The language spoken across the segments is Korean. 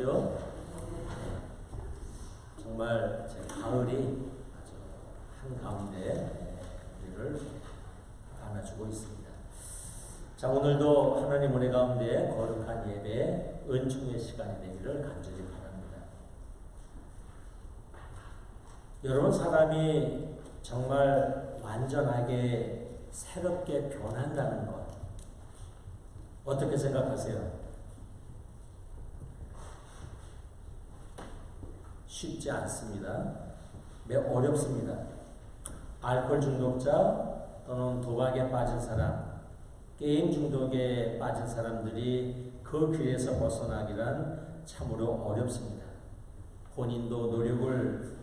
오죠. 정말 가을이 아주 한가운데 우리를 안아주고 있습니다. 자, 오늘도 하나님 은혜 가운데 거룩한 예배, 은총의 시간이 되기를 간절히 바랍니다. 여러분, 사람이 정말 완전하게 새롭게 변한다는 것 어떻게 생각하세요? 쉽지 않습니다. 매우 어렵습니다. 알코올 중독자 또는 도박에 빠진 사람, 게임 중독에 빠진 사람들이 그 길에서 벗어나기란 참으로 어렵습니다. 본인도 노력을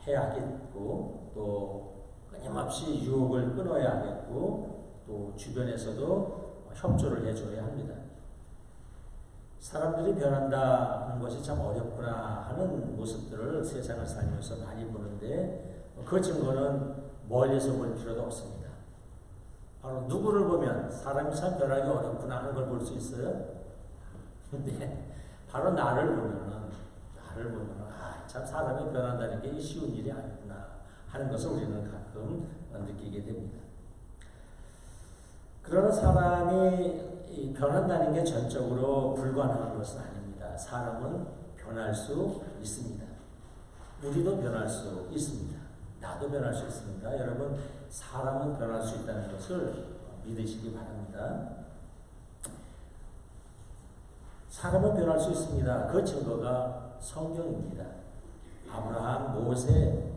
해야겠고 또 끊임없이 유혹을 끊어야 하겠고 또 주변에서도 협조를 해줘야 합니다. 사람들이 변한다 하는 것이 참 어렵구나 하는 모습들을 세상을 살면서 많이 보는데 그 증거는 멀리서 볼 필요도 없습니다. 바로 누구를 보면 사람이 참 변하기 어렵구나 하는 걸 볼 수 있어요. 근데 바로 나를 보면 참 사람이 변한다는 게 쉬운 일이 아니구나 하는 것을 우리는 가끔 느끼게 됩니다. 그러나 사람이 변한다는 게 전적으로 불가능한 것은 아닙니다. 사람은 변할 수 있습니다. 우리도 변할 수 있습니다. 나도 변할 수 있습니다. 여러분, 사람은 변할 수 있다는 것을 믿으시기 바랍니다. 사람은 변할 수 있습니다. 그 증거가 성경입니다. 아브라함, 모세,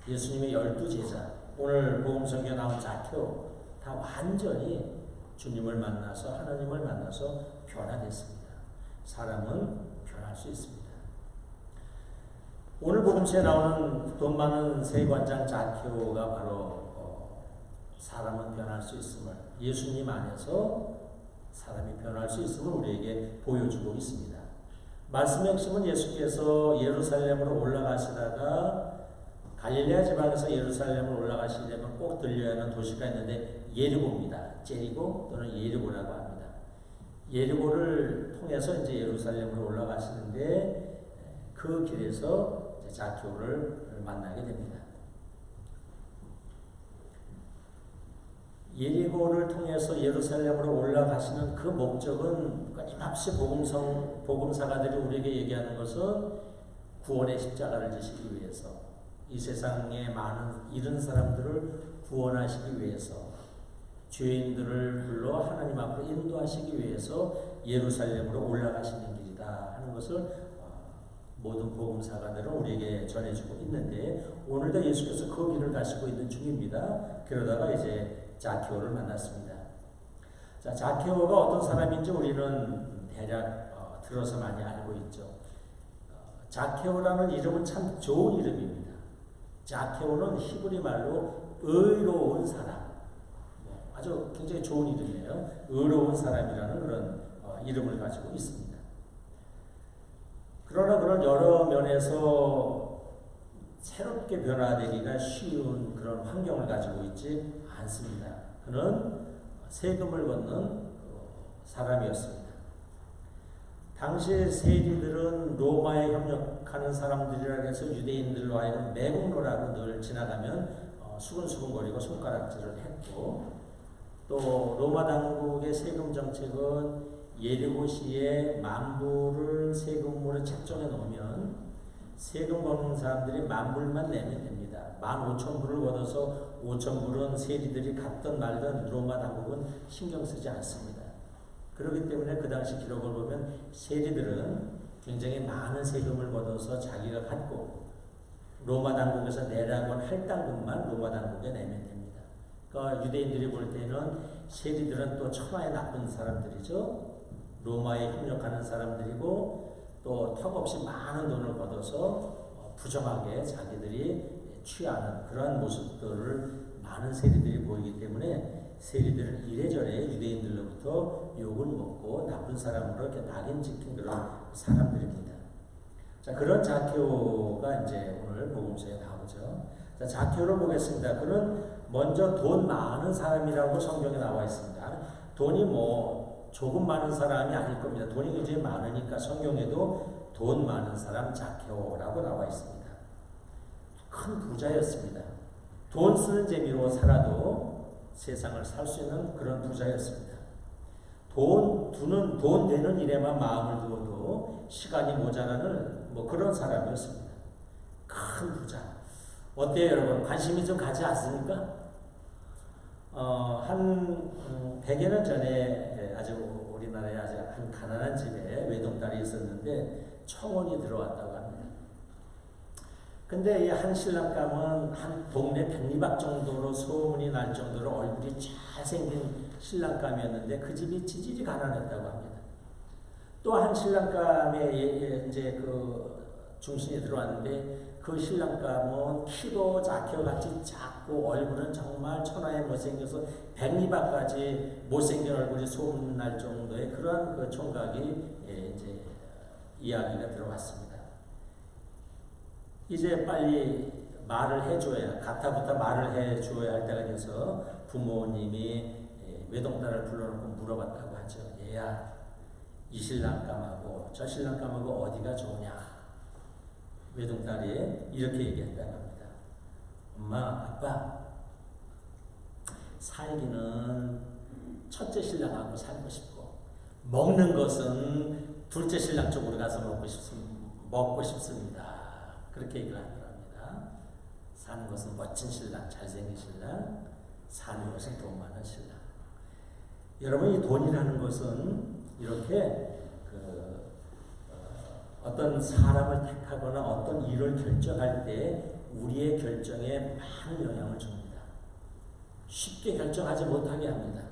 예수님의 12제자, 오늘 복음성경에 나온 자케오 다 완전히 주님을 만나서 하나님을 만나서 변화됐습니다. 사람은 변할 수 있습니다. 오늘 복음서에 나오는 돈 많은 세관장 자케오가 바로 사람은 변할 수 있음을, 예수님 안에서 사람이 변할 수 있음을 우리에게 보여주고 있습니다. 말씀의 핵심은 예수께서 예루살렘으로 올라가시다가 갈릴레아 지방에서 예루살렘으로 올라가시려면 꼭 들려야 하는 도시가 있는데 예리고입니다. 제리고 또는 예리고라고 합니다. 예리고를 통해서 이제 예루살렘으로 올라가시는데 그 길에서 이제 자케오를 만나게 됩니다. 예리고를 통해서 예루살렘으로 올라가시는 그 목적은 끊임없이 복음사가들이 우리에게 얘기하는 것은 구원의 십자가를 지시기 위해서, 이 세상에 많은 잃은 사람들을 구원하시기 위해서, 죄인들을 불러 하나님 앞으로 인도하시기 위해서 예루살렘으로 올라가시는 길이다 하는 것을 모든 복음사가들은 우리에게 전해주고 있는데, 오늘도 예수께서 그 길을 가시고 있는 중입니다. 그러다가 이제 자케오를 만났습니다. 자, 자케오가 어떤 사람인지 우리는 대략 들어서 많이 알고 있죠. 자케오라는 이름은 참 좋은 이름입니다. 자케오는 히브리 말로 의로운 사람, 아주 굉장히 좋은 이름이에요. 의로운 사람이라는 그런 이름을 가지고 있습니다. 그러나 그런 여러 면에서 새롭게 변화되기가 쉬운 그런 환경을 가지고 있지 않습니다. 그는 세금을 걷는 사람이었습니다. 당시 세리들은 로마에 협력하는 사람들이라 해서 유대인들로 하여금 매국노라고 늘 지나가면 수근수근거리고 손가락질을 했고, 또 로마 당국의 세금 정책은 예리고시에 만불을 세금으로 책정해 놓으면 세금 걷는 사람들이 만불만 내면 됩니다. 15,000불을 걷어서 5,000불은 세리들이 갚든 말든 로마 당국은 신경 쓰지 않습니다. 그렇기 때문에 그 당시 기록을 보면 세리들은 굉장히 많은 세금을 걷어서 자기가 갖고 로마 당국에서 내라고 한 할당금만 로마 당국에 내면 됩니다. 그러니까 유대인들이 볼 때는 세리들은 또 천하의 나쁜 사람들이죠. 로마에 협력하는 사람들이고 또 턱없이 많은 돈을 걷어서 부정하게 자기들이 취하는 그러한 모습들을 많은 세리들이 보이기 때문에 세리들은 이래저래 유대인들로부터 욕을 먹고 나쁜 사람으로 이렇게 낙인 찍힌 그런 사람들입니다. 자, 그런 자케오가 이제 오늘 복음서에 나오죠. 자, 자케오를 보겠습니다. 그는 먼저 돈 많은 사람이라고 성경에 나와 있습니다. 돈이 조금 많은 사람이 아닐 겁니다. 돈이 굉장히 많으니까 성경에도 돈 많은 사람 자케오라고 나와 있습니다. 큰 부자였습니다. 돈 쓰는 재미로 살아도 세상을 살 수 있는 그런 부자였습니다. 돈 되는 일에만 마음을 두어도 시간이 모자라는 그런 사람이었습니다. 큰 부자. 어때요, 여러분? 관심이 좀 가지 않습니까? 한 100여 년 전에 아주 우리나라에 아주 한 가난한 집에 외동딸이 있었는데 청혼이 들어왔다고 합니다. 근데 이 한 신랑감은 한 동네 백리박 정도로 소문이 날 정도로 얼굴이 잘생긴 신랑감이었는데 그 집이 지질이 가난했다고 합니다. 또 한 신랑감에 이제 그 중신이 들어왔는데 그 신랑감은 키도 자케오같이 작고 얼굴은 정말 천하에 못생겨서 백리박까지 못생긴 얼굴이 소문날 정도의 그러한 그 총각이 이제 이야기가 들어왔습니다. 이제 빨리 말을 해줘야, 가타부터 말을 해줘야 할 때가 돼서 부모님이 외동딸을 불러놓고 물어봤다고 하죠. 얘야, 이 신랑감하고 저 신랑감하고 어디가 좋으냐? 외동딸이 이렇게 얘기했다고 합니다. 엄마, 아빠, 살기는 첫째 신랑하고 살고 싶고 먹는 것은 둘째 신랑 쪽으로 가서 먹고 싶습니다. 그렇게 얘기를 하더랍니다. 사는 것은 멋진 신랑, 잘생긴 신랑, 사는 것은 돈 많은 신랑. 여러분, 이 돈이라는 것은 이렇게 어떤 사람을 택하거나 어떤 일을 결정할 때 우리의 결정에 많은 영향을 줍니다. 쉽게 결정하지 못하게 합니다.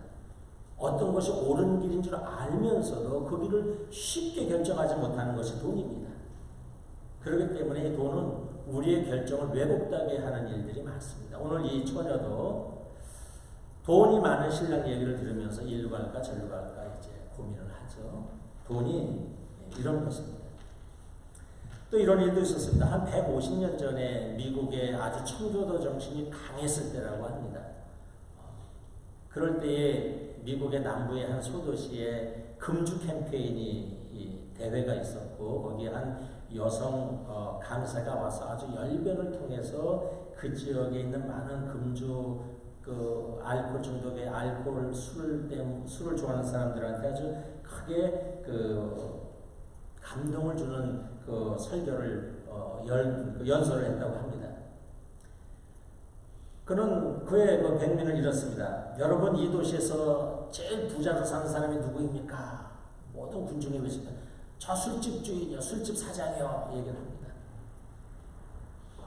어떤 것이 옳은 길인 줄 알면서도 그 길을 쉽게 결정하지 못하는 것이 돈입니다. 그렇기 때문에 이 돈은 우리의 결정을 왜곡되게 하는 일들이 많습니다. 오늘 이 처녀도 돈이 많은 신랑 얘기를 들으면서 일로 갈까 절로 갈까 이제 고민을 하죠. 돈이 이런 것입니다. 또 이런 일도 있었습니다. 한 150년 전에 미국의 아주 청교도 정신이 강했을 때라고 합니다. 그럴 때에 미국의 남부의 한 소도시에 금주 캠페인이 대회가 있었고 거기에 한 여성 강사가 와서 아주 열변을 통해서 그 지역에 있는 많은 금주 그 알코올 중독의 알코올 술을 좋아하는 사람들한테 아주 크게 그 감동을 주는 그 설교를 연설을 했다고 합니다. 그는 그의 그 백민을 잃었습니다. 여러분, 이 도시에서 제일 부자로 사는 사람이 누구입니까? 모든 군중이 그러십니다. 저 술집 주인이요, 술집 사장이요, 얘기를 합니다.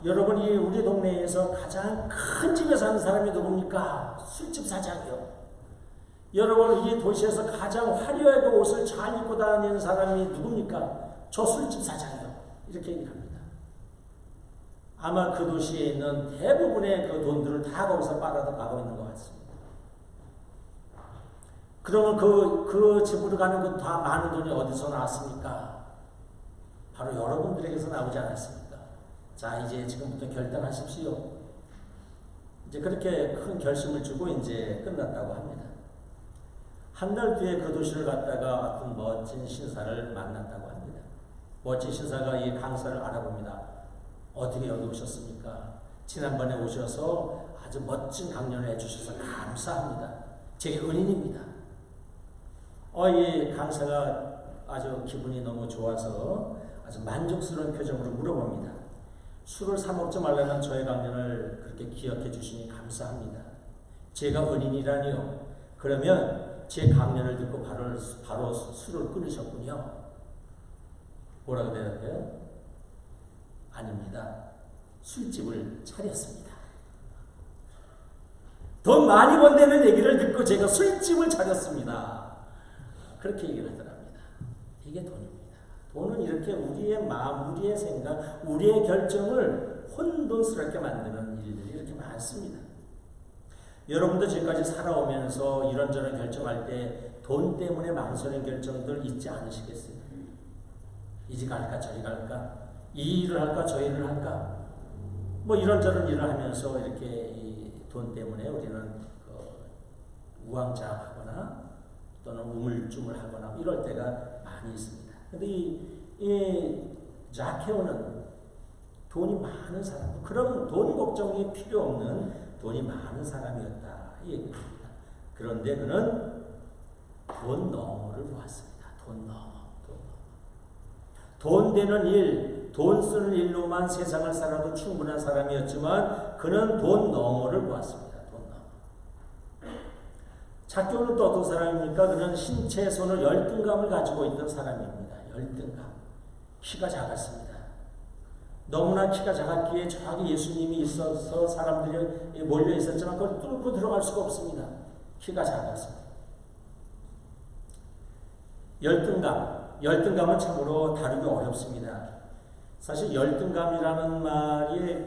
여러분이 우리 동네에서 가장 큰 집에 사는 사람이 누굽니까? 술집 사장이요. 여러분, 이 도시에서 가장 화려하게 옷을 잘 입고 다니는 사람이 누굽니까? 저 술집 사장이요. 이렇게 얘기를 합니다. 아마 그 도시에 있는 대부분의 그 돈들을 다 거기서 빨아가고 있는 것 같습니다. 그러면 그 집으로 가는 그 다 많은 돈이 어디서 나왔습니까? 바로 여러분들에게서 나오지 않았습니까? 자, 이제 지금부터 결단하십시오. 이제 그렇게 큰 결심을 주고 이제 끝났다고 합니다. 한 달 뒤에 그 도시를 갔다가 어떤 멋진 신사를 만났다고 합니다. 멋진 신사가 이 강사를 알아봅니다. 어떻게 여기 오셨습니까? 지난번에 오셔서 아주 멋진 강연을 해주셔서 감사합니다. 제게 은인입니다. 이 강사가 아주 기분이 너무 좋아서 아주 만족스러운 표정으로 물어봅니다. 술을 사 먹지 말라는 저의 강연을 그렇게 기억해 주시니 감사합니다. 제가 은인이라니요. 그러면 제 강연을 듣고 바로 술을 끊으셨군요. 뭐라고 대답해요? 아닙니다. 술집을 차렸습니다. 돈 많이 번다는 얘기를 듣고 제가 술집을 차렸습니다. 그렇게 얘기를 하더랍니다. 이게 돈입니다. 돈은 이렇게 우리의 마음, 우리의 생각, 우리의 결정을 혼돈스럽게 만드는 일들이 이렇게 많습니다. 여러분도 지금까지 살아오면서 이런저런 결정할 때 돈 때문에 망설인 결정들 있지 않으시겠어요? 이 집 갈까 저리 갈까? 이 일을 할까 저 일을 할까? 뭐 이런저런 일을 하면서 이렇게 이 돈 때문에 우리는 우왕좌왕하거나 또는 우물쭈물하거나 이럴 때가 많이 있습니다. 근데 이 자케오는 돈이 많은 사람, 그런 돈 걱정이 필요 없는 돈이 많은 사람이었다 이 얘기입니다. 그런데 그는 돈 너머를 보았습니다. 돈 너머. 돈 되는 일, 돈 쓰는 일로만 세상을 살아도 충분한 사람이었지만 그는 돈 너머를 보았습니다. 돈 너머. 자케오는 또 어떤 사람입니까? 그는 신체에서는 열등감을 가지고 있던 사람입니다. 열등감. 키가 작았습니다. 너무나 키가 작았기에 저기 예수님이 있어서 사람들이 몰려 있었지만 그걸 뚫고 들어갈 수가 없습니다. 키가 작았습니다. 열등감은 참으로 다루기 어렵습니다. 사실 열등감이라는 말이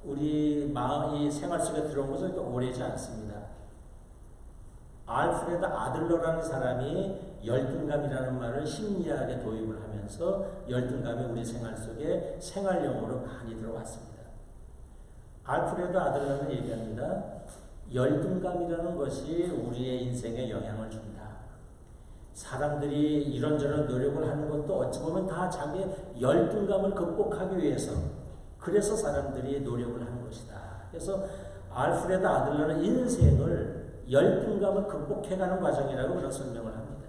우리 이 생활 속에 들어온 것은 그렇게 오래지 않습니다. 알프레드 아들러라는 사람이 열등감이라는 말을 심리학에 도입을 하면서 열등감이 우리 생활 속에 생활용어로 많이 들어왔습니다. 알프레드 아들러는 얘기합니다. 열등감이라는 것이 우리의 인생에 영향을 준다. 사람들이 이런저런 노력을 하는 것도 어찌 보면 다 자기의 열등감을 극복하기 위해서, 그래서 사람들이 노력을 하는 것이다. 그래서 알프레드 아들러는 인생을 열등감을 극복해가는 과정이라고 그런 설명을 합니다.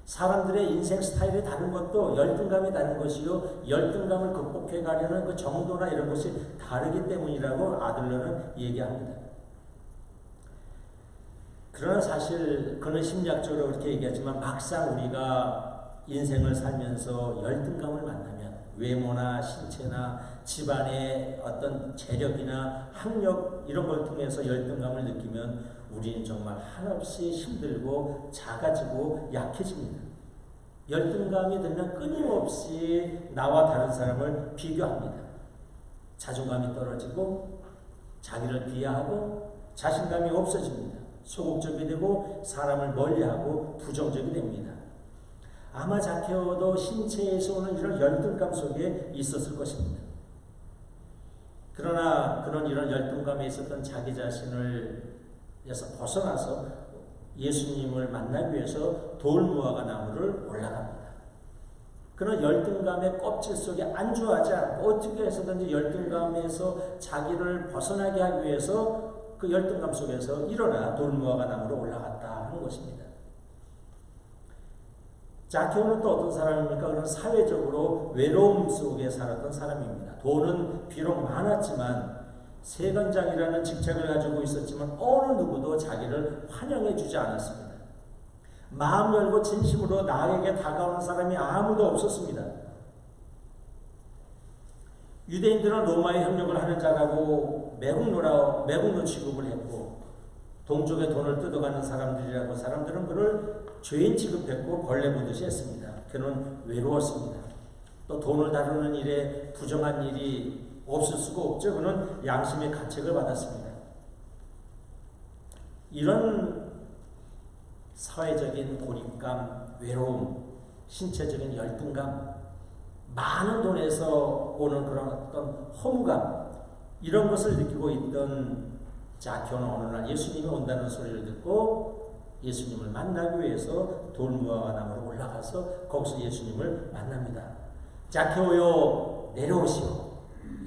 사람들의 인생 스타일이 다른 것도 열등감이 다른 것이요, 열등감을 극복해가려는 그 정도나 이런 것이 다르기 때문이라고 아들러는 얘기합니다. 그러나 사실 그는 심리학적으로 그렇게 얘기하지만 막상 우리가 인생을 살면서 열등감을 만나면 외모나 신체나 집안의 어떤 재력이나 학력 이런 걸 통해서 열등감을 느끼면 우리는 정말 한없이 힘들고 작아지고 약해집니다. 열등감이 들면 끊임없이 나와 다른 사람을 비교합니다. 자존감이 떨어지고 자기를 비하하고 자신감이 없어집니다. 소극적이 되고 사람을 멀리하고 부정적이 됩니다. 아마 자케오도 신체에서 오는 이런 열등감 속에 있었을 것입니다. 그러나 그런 이런 열등감에 있었던 자기 자신을에서 벗어나서 예수님을 만나기 위해서 돌무화과 나무를 올라갑니다. 그런 열등감의 껍질 속에 안주하지 않고 어떻게 해서든지 열등감에서 자기를 벗어나게 하기 위해서 그 열등감 속에서 일어나 돌무화과 나무로 올라갔다 하는 것입니다. 자케오는 또 어떤 사람입니까? 그런 사회적으로 외로움 속에 살았던 사람입니다. 돈은 비록 많았지만 세관장이라는 직책을 가지고 있었지만 어느 누구도 자기를 환영해 주지 않았습니다. 마음 열고 진심으로 나에게 다가오는 사람이 아무도 없었습니다. 유대인들은 로마에 협력을 하는 자라고 매국노 취급을 했고 동족의 돈을 뜯어가는 사람들이라고 사람들은 그를 죄인 취급했고 벌레 보듯이 했습니다. 그는 외로웠습니다. 또 돈을 다루는 일에 부정한 일이 없을 수가 없죠. 그는 양심의 가책을 받았습니다. 이런 사회적인 고립감, 외로움, 신체적인 열등감, 많은 돈에서 오는 그런 어떤 허무감, 이런 것을 느끼고 있던 자케오는 어느 날 예수님이 온다는 소리를 듣고 예수님을 만나기 위해서 돌무화과 나무로 올라가서 거기서 예수님을 만납니다. 자케오요 내려오시오.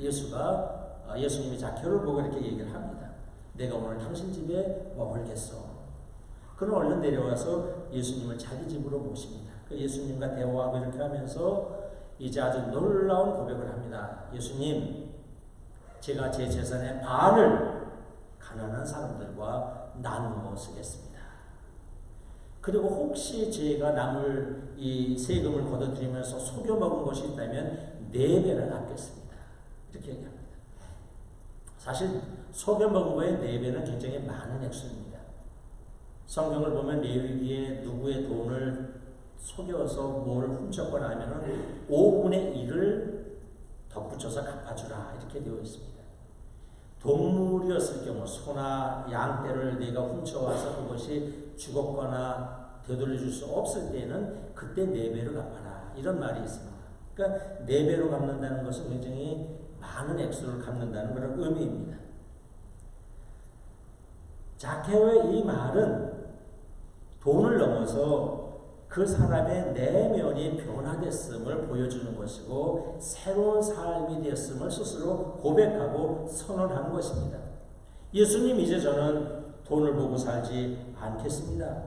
예수님이 자케오를 보고 이렇게 얘기를 합니다. 내가 오늘 당신 집에 머물겠어. 그는 얼른 내려와서 예수님을 자기 집으로 모십니다. 그 예수님과 대화하고 이렇게 하면서 이제 아주 놀라운 고백을 합니다. 예수님, 제가 제 재산의 반을 가난한 사람들과 나누어 쓰겠습니다. 그리고 혹시 제가 남을 이 세금을 걷어들이면서 속여 먹은 것이 있다면 4배를 갚겠습니다. 이렇게 얘기합니다. 사실 속여 먹은 거에 4배는 굉장히 많은 액수입니다. 성경을 보면 레위기에 누구의 돈을 속여서 뭘 훔쳤거나 하면은 5분의 1을 덧붙여서 갚아주라 이렇게 되어 있습니다. 동물이었을 경우 소나 양떼를 내가 훔쳐와서 그것이 죽었거나 되돌려줄 수 없을 때는 그때 4배로 갚아라 이런 말이 있습니다. 그러니까 4배로 갚는다는 것은 굉장히 많은 액수를 갚는다는 그런 의미입니다. 자케오의 이 말은 돈을 넘어서 그 사람의 내면이 변화됐음을 보여주는 것이고 새로운 삶이 됐음을 스스로 고백하고 선언하는 것입니다. 예수님, 이제 저는 돈을 보고 살지 않겠습니다.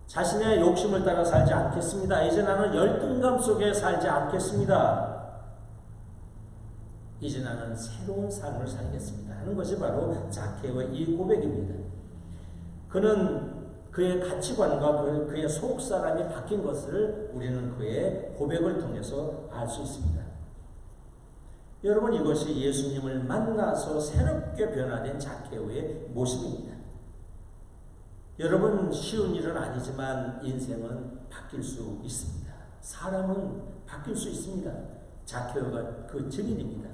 자신의 욕심을 따라 살지 않겠습니다. 이제 나는 열등감 속에 살지 않겠습니다. 이제 나는 새로운 삶을 살겠습니다 하는 것이 바로 자케오의 이 고백입니다. 그는 그의 가치관과 그의 속사람이 바뀐 것을 우리는 그의 고백을 통해서 알 수 있습니다. 여러분, 이것이 예수님을 만나서 새롭게 변화된 자케오의 모습입니다. 여러분, 쉬운 일은 아니지만 인생은 바뀔 수 있습니다. 사람은 바뀔 수 있습니다. 자케오가 그 증인입니다.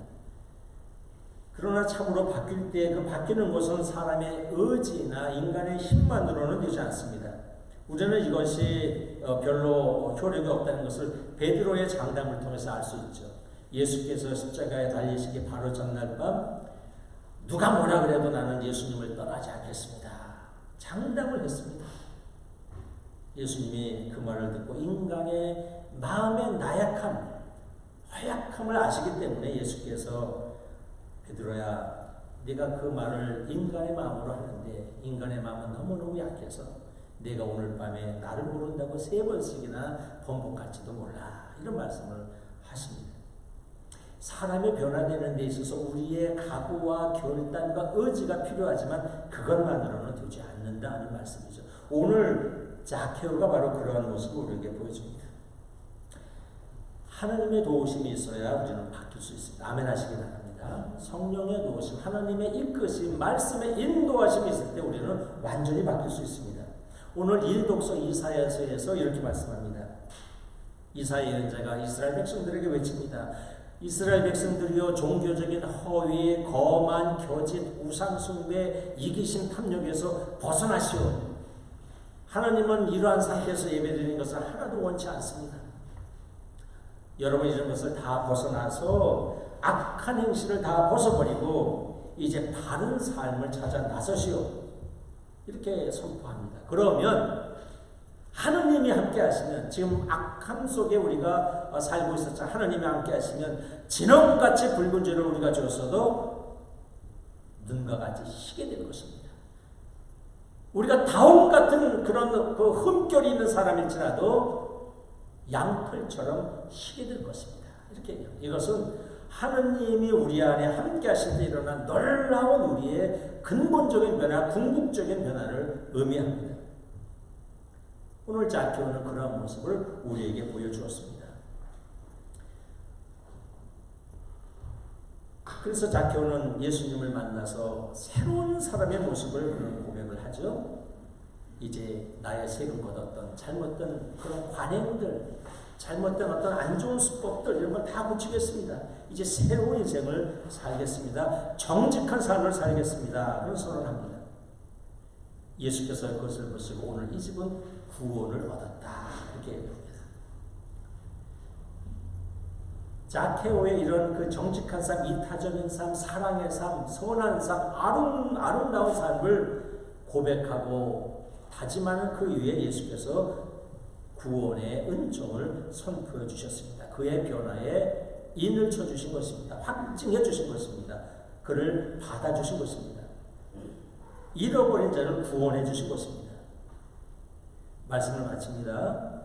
그러나 참으로 바뀔 때 그 바뀌는 것은 사람의 의지나 인간의 힘만으로는 되지 않습니다. 우리는 이것이 별로 효력이 없다는 것을 베드로의 장담을 통해서 알 수 있죠. 예수께서 십자가에 달리시기 바로 전날 밤 누가 뭐라 그래도 나는 예수님을 떠나지 않겠습니다. 장담을 했습니다. 예수님이 그 말을 듣고 인간의 마음의 나약함, 허약함을 아시기 때문에 예수께서 베드로야, 네가 그 말을 인간의 마음으로 하는데 인간의 마음은 너무너무 약해서 네가 오늘 밤에 나를 모른다고 3번씩이나 번복할지도 몰라. 이런 말씀을 하십니다. 사람이 변화되는 데 있어서 우리의 각오와 결단과 의지가 필요하지만 그것만으로는 되지 않는다 하는 말씀이죠. 오늘 자케오가 바로 그러한 모습을 우리에게 보여줍니다. 하나님의 도우심이 있어야 우리는 바뀔 수 있습니다. 아멘 하시기 바랍니다. 성령의 도우심, 하나님의 이끄심, 말씀의 인도하심이 있을 때 우리는 완전히 바뀔 수 있습니다. 오늘 1독서 이사야서에서 이렇게 말씀합니다. 이사야 예언자가 이스라엘 백성들에게 외칩니다. 이스라엘 백성들이여, 종교적인 허위, 거만, 거짓, 우상숭배, 이기심, 탐욕에서 벗어나시오. 하나님은 이러한 상태에서 예배드리는 것을 하나도 원치 않습니다. 여러분, 이런 것을 다 벗어나서 악한 행실을 다 벗어버리고 이제 바른 삶을 찾아 나서시오. 이렇게 선포합니다. 그러면 하느님이 함께 하시면, 지금 악함 속에 우리가 살고 있었죠. 하느님이 함께 하시면 진홍같이 붉은 죄를 우리가 줬어도 눈과 같이 희게 될 것입니다. 우리가 다움 같은 그런 그 흠결이 있는 사람일지라도 양털처럼 희게 될 것입니다. 이렇게 얘기해요. 이것은 하느님이 우리 안에 함께 하실 때 일어난 놀라운 우리의 근본적인 변화, 궁극적인 변화를 의미합니다. 오늘 자케오는 그러한 모습을 우리에게 보여주었습니다. 그래서 자케오는 예수님을 만나서 새로운 사람의 모습을 그런 고백을 하죠. 이제 나의 세금 거뒀던 잘못된 그런 관행들, 잘못된 어떤 안 좋은 수법들, 이런 걸 다 고치겠습니다. 이제 새로운 인생을 살겠습니다. 정직한 삶을 살겠습니다. 그런 선언을 합니다. 예수께서 그것을 보시고 오늘 이 집은 구원을 얻었다. 이렇게 얘기합니다. 자케오의 이런 그 정직한 삶, 이타적인 삶, 사랑의 삶, 선한 삶, 아름다운 삶을 고백하고 다짐하는 그 위에 예수께서 구원의 은총을 선포해 주셨습니다. 그의 변화에 인을 쳐주신 것입니다. 확증해 주신 것입니다. 그를 받아주신 것입니다. 잃어버린 자를 구원해 주신 것입니다. 말씀을 마칩니다.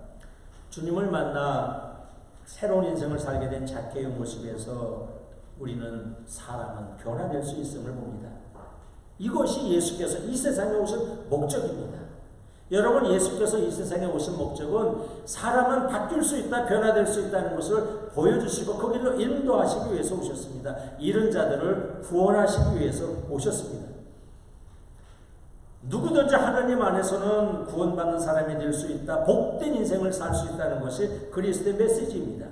주님을 만나 새로운 인생을 살게 된 자케의 모습에서 우리는 사람은 변화될 수 있음을 봅니다. 이것이 예수께서 이 세상에 오신 목적입니다. 여러분, 예수께서 이 세상에 오신 목적은 사람은 바뀔 수 있다, 변화될 수 있다는 것을 보여주시고 그 길로 인도하시기 위해서 오셨습니다. 잃은 자들을 구원하시기 위해서 오셨습니다. 누구든지 하나님 안에서는 구원받는 사람이 될 수 있다, 복된 인생을 살 수 있다는 것이 그리스도의 메시지입니다.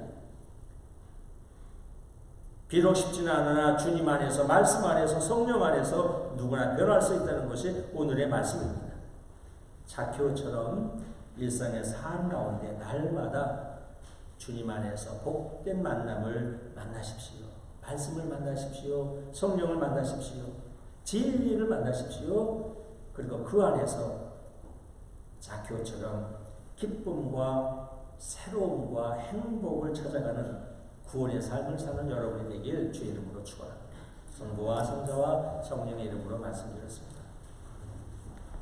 비록 쉽지는 않으나 주님 안에서, 말씀 안에서, 성령 안에서 누구나 변할 수 있다는 것이 오늘의 말씀입니다. 자케오처럼 일상의 삶 가운데 날마다 주님 안에서 복된 만남을 만나십시오. 말씀을 만나십시오. 성령을 만나십시오. 진리를 만나십시오. 그리고 그 안에서 자키오처럼 기쁨과 새로움과 행복을 찾아가는 구원의 삶을 사는 여러분이 되길 주의 이름으로 축원합니다. 성부와 성자와 성령의 이름으로 말씀드렸습니다.